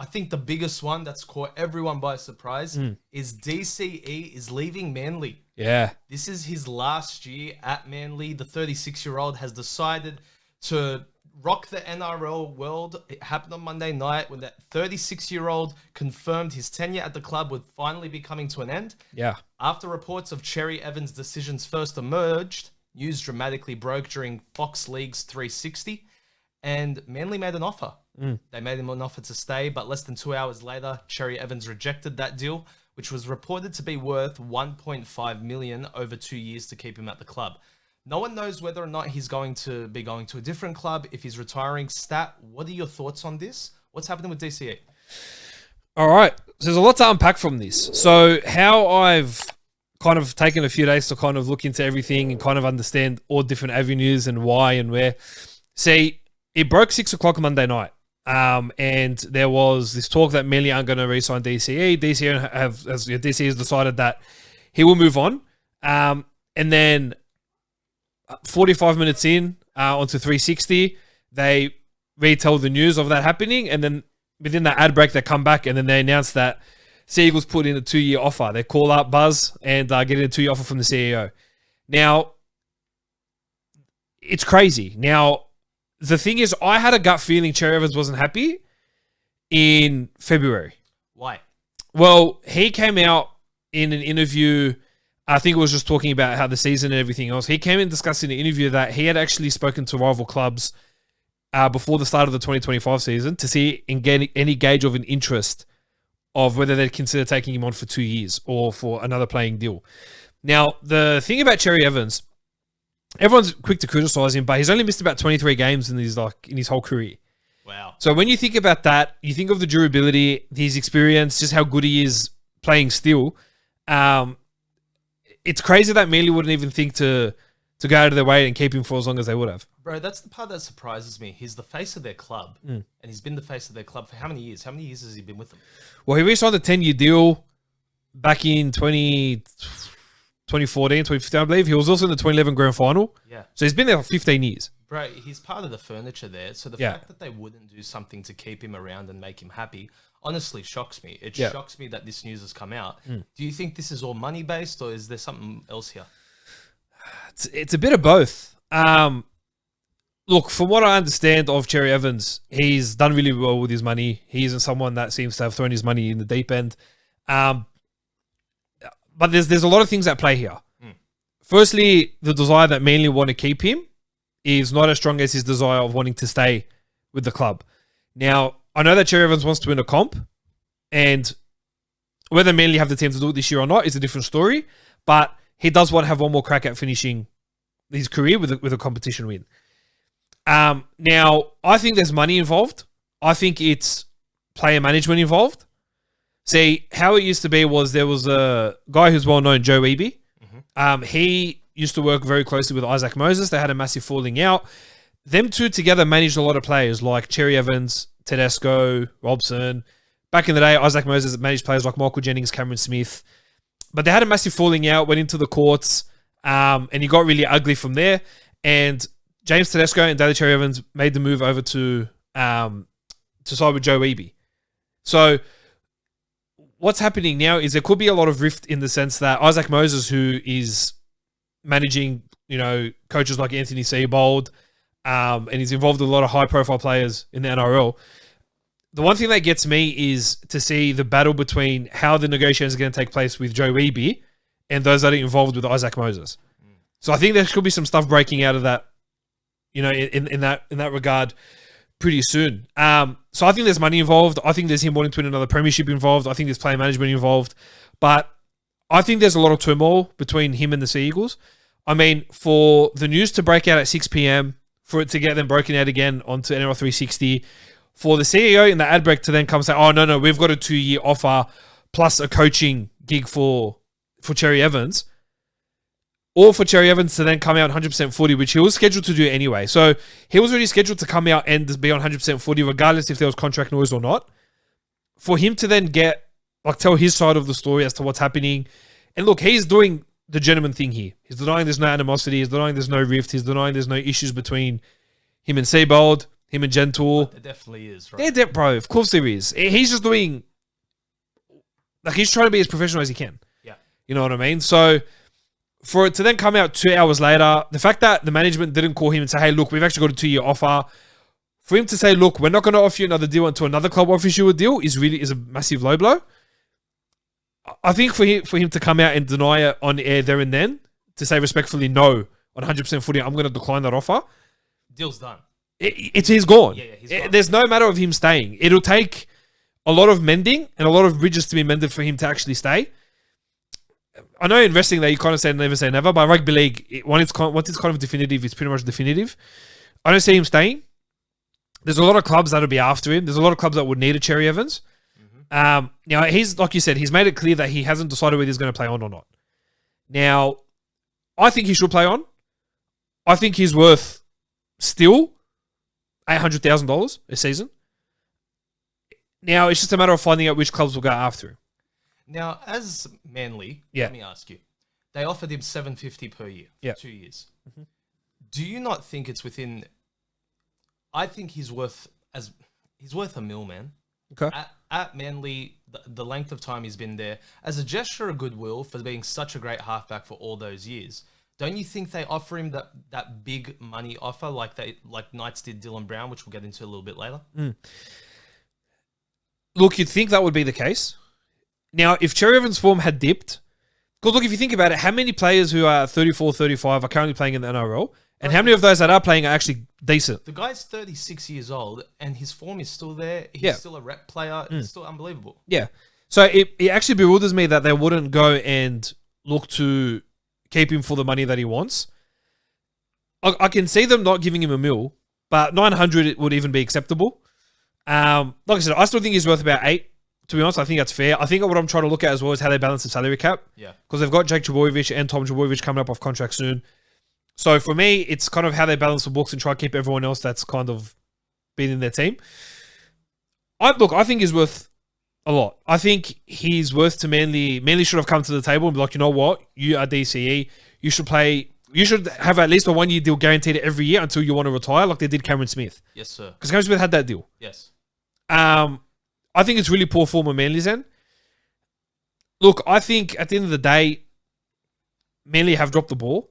think the biggest one that's caught everyone by surprise is DCE is leaving Manly. Yeah. This is his last year at Manly. The 36-year-old has decided to rock the NRL world. It happened on Monday night when that 36-year-old confirmed his tenure at the club would finally be coming to an end. Yeah. After reports of Cherry Evans' decisions first emerged, news dramatically broke during Fox League's 360, and Manly made an offer. They made him an offer to stay, but less than 2 hours later, Cherry Evans rejected that deal, which was reported to be worth $1.5 million over 2 years to keep him at the club. No one knows whether or not he's going to be going to a different club, if he's retiring. Stat, what are your thoughts on this? What's happening with DCE? All right. So there's a lot to unpack from this. So how I've kind of taken a few days to kind of look into everything and kind of understand all different avenues and why and where. See, it broke 6 o'clock Monday night. And there was this talk that Manly aren't going to re-sign DCE. DCE has decided that he will move on. And then 45 minutes in onto 360, they retell the news of that happening. And then within that ad break, they come back and then they announce that Sea Eagles put in a 2-year offer. They call up Buzz and get a 2-year offer from the CEO. Now, it's crazy. Now, the thing is, I had a gut feeling Cherry Evans wasn't happy in February. Why? Well, he came out in an interview, I think it was just talking about how the season and everything else. He came in discussing in the interview that he had actually spoken to rival clubs before the start of the 2025 season to see and get any gauge of an interest of whether they'd consider taking him on for 2 years or for another playing deal. Now, the thing about Cherry Evans, everyone's quick to criticize him, but he's only missed about 23 games in his whole career. Wow. So when you think about that, you think of the durability, his experience, just how good he is playing still. It's crazy that Manly wouldn't even think to go out of their way and keep him for as long as they would have. Bro, that's the part that surprises me. He's the face of their club, and he's been the face of their club for how many years? How many years has he been with them? Well, he re-signed a 10-year deal back in 2014, 2015, I believe. He was also in the 2011 Grand Final. Yeah. So he's been there for 15 years. Bro, he's part of the furniture there. So the fact that they wouldn't do something to keep him around and make him happy honestly shocks me. It shocks me that this news has come out. Do you think this is all money-based or is there something else here? It's a bit of both. Look, from what I understand of Cherry Evans, he's done really well with his money. He isn't someone that seems to have thrown his money in the deep end. But there's a lot of things at play here. Firstly, the desire that Manly want to keep him is not as strong as his desire of wanting to stay with the club. Now, I know that Cherry Evans wants to win a comp, and whether Manly have the team to do it this year or not is a different story, but he does want to have one more crack at finishing his career with a competition win. Now, I think there's money involved. I think it's player management involved. See, how it used to be was there was a guy who's well known, Joe Eby. He used to work very closely with Isaac Moses. They had a massive falling out. Them two together managed a lot of players like Cherry Evans, Tedesco, Robson. Back in the day, Isaac Moses managed players like Michael Jennings, Cameron Smith. But they had a massive falling out, went into the courts, and he got really ugly from there. And James Tedesco and Daly Cherry Evans made the move over to side with Joe Eby. So what's happening now is there could be a lot of rift in the sense that Isaac Moses, who is managing, coaches like Anthony Seibold, and he's involved with a lot of high-profile players in the NRL. The one thing that gets me is to see the battle between how the negotiations are going to take place with Joe Eby and those that are involved with Isaac Moses. So I think there could be some stuff breaking out of that, in that regard pretty soon. So I think there's money involved. I think there's him wanting to win another premiership involved. I think there's player management involved. But I think there's a lot of turmoil between him and the Sea Eagles. I mean, for the news to break out at 6 p.m., for it to get them broken out again onto NRL 360, for the CEO in the ad break to then come say, oh, no, we've got a 2-year offer plus a coaching gig for Cherry Evans, or for Cherry Evans to then come out 100% footy, which he was scheduled to do anyway. So he was already scheduled to come out and be on 100% footy, regardless if there was contract noise or not. For him to then tell his side of the story as to what's happening. And look, he's doing the gentleman thing here. He's denying there's no animosity. He's denying there's no rift. He's denying there's no issues between him and Seibold. him and Gentle. There definitely is, right? Bro, of course there is. He's just doing... Like, he's trying to be as professional as he can. Yeah. You know what I mean? So, for it to then come out 2 hours later, the fact that the management didn't call him and say, hey, look, we've actually got a 2-year offer. For him to say, look, we're not going to offer you another deal until another club offers you a deal is a massive low blow. I think for him to come out and deny it on air there and then, to say respectfully, no, on 100% footy, I'm going to decline that offer. Deal's done. He's gone. Yeah, he's gone. There's no matter of him staying. It'll take a lot of mending and a lot of bridges to be mended for him to actually stay. I know in wrestling that you kind of say never, but rugby league, once it's kind of definitive, it's pretty much definitive. I don't see him staying. There's a lot of clubs that'll be after him. There's a lot of clubs that would need a Cherry Evans. Now, he's, like you said, he's made it clear that he hasn't decided whether he's going to play on or not. Now, I think he should play on. I think he's worth still $800,000 a season. Now, it's just a matter of finding out which clubs will go after him. Now, as Manly, let me ask you, they offered him $750 per year for 2 years. Do you not think it's within... I think he's worth $1 million, man. Okay. At Manly, the length of time he's been there, as a gesture of goodwill for being such a great halfback for all those years, don't you think they offer him that big money offer like Knights did Dylan Brown, which we'll get into a little bit later? Look, you'd think that would be the case. Now, if Cherry Evans' form had dipped, because look, if you think about it, how many players who are 34, 35 are currently playing in the NRL? And how many of those that are playing are actually decent? The guy's 36 years old and his form is still there. He's still a rep player. It's still unbelievable. Yeah. So it actually bewilders me that they wouldn't go and look to keep him for the money that he wants. I can see them not giving him $1 million, but 900 would even be acceptable. Like I said, I still think he's worth about 8. To be honest, I think that's fair. I think what I'm trying to look at as well is how they balance the salary cap. Yeah. Because they've got Jake Trbojevic and Tom Trbojevic coming up off contract soon. So for me, it's kind of how they balance the books and try to keep everyone else that's kind of been in their team. I think he's worth a lot. I think he's worth to Manly. Manly should have come to the table and be like, you know what? You are DCE. You should play. You should have at least a 1-year deal guaranteed every year until you want to retire, like they did Cameron Smith. Yes, sir. Because Cameron Smith had that deal. Yes. I think it's really poor form of Manly's end. Look, I think at the end of the day, Manly have dropped the ball.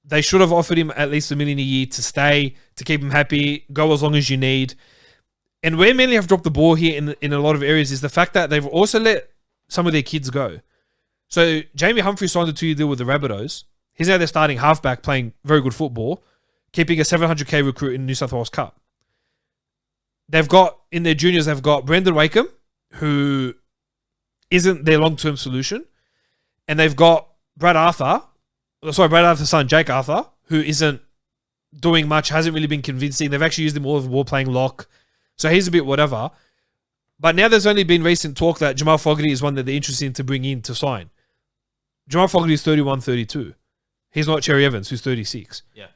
They should have offered him at least $1 million a year to stay, to keep him happy, go as long as you need. And where Manly have dropped the ball here in a lot of areas is the fact that they've also let some of their kids go. So Jamie Humphrey signed a 2-year deal with the Rabbitohs. He's now their starting halfback playing very good football, keeping a $700K recruit in the New South Wales Cup. They've got, in their juniors, they've got Brendan Wakeham, who isn't their long-term solution. And they've got Brad Arthur's son, Jake Arthur, who isn't doing much, hasn't really been convincing. They've actually used him all of the war playing lock. So he's a bit whatever. But now there's only been recent talk that Jamal Fogarty is one that they're interested in to bring in to sign. Jamal Fogarty is 31, 32. He's not Cherry Evans, who's 36. Yeah.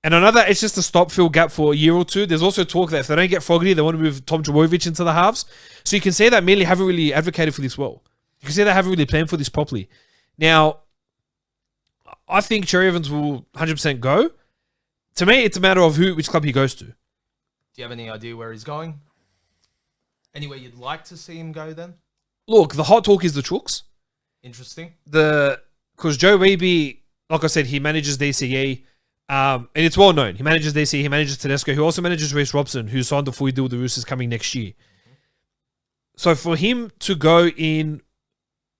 And I know that it's just a stop-fill gap for a year or two. There's also talk that if they don't get Fogarty, they want to move Tom Trbojevic into the halves. So you can see that Manly haven't really advocated for this well. You can see they haven't really planned for this properly. Now, I think Cherry Evans will 100% go. To me, it's a matter of which club he goes to. Do you have any idea where he's going? Anywhere you'd like to see him go then? Look, the hot talk is the Chooks. Interesting. Because Joe Weeby, like I said, he manages DCE. And it's well known. He manages DCE, he manages Tedesco, who also manages Reece Robson, who signed the full deal with the Roosters coming next year. So for him to go in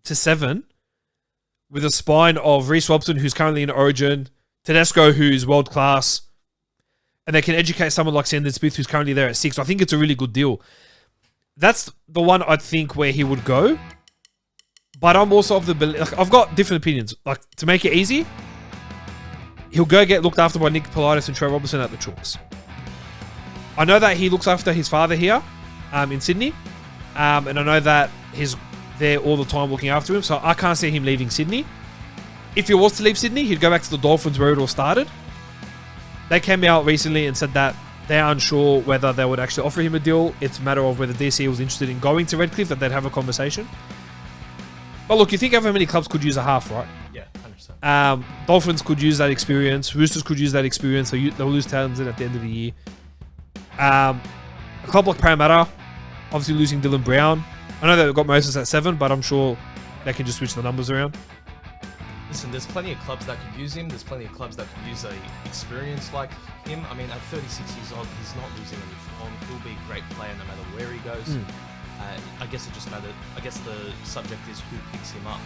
to 7 with a spine of Reece Robson, who's currently in Origin, Tedesco, who's world class, and they can educate someone like Sandon Smith, who's currently there at 6. I think it's a really good deal. That's the one I think where he would go. But I'm also of the belief, I've got different opinions. Like, to make it easy, he'll go get looked after by Nick Politis and Trey Robertson at the Chooks. I know that he looks after his father here in Sydney. And I know that he's there all the time looking after him. So I can't see him leaving Sydney. If he was to leave Sydney, he'd go back to the Dolphins where it all started. They came out recently and said that they're unsure whether they would actually offer him a deal. It's a matter of whether DC was interested in going to Redcliffe, that they'd have a conversation. But look, you think of how many clubs could use a half, right? Yeah, 100%. Dolphins could use that experience. Roosters could use that experience. So they'll lose Townsend at the end of the year. A club like Parramatta, obviously losing Dylan Brown. I know they've got Moses at 7, but I'm sure they can just switch the numbers around. Listen, there's plenty of clubs that could use him. There's plenty of clubs that could use a experience like him. I mean, at 36 years old, he's not losing any form. He'll be a great player no matter where he goes. I guess it just matters. I guess the subject is who picks him up.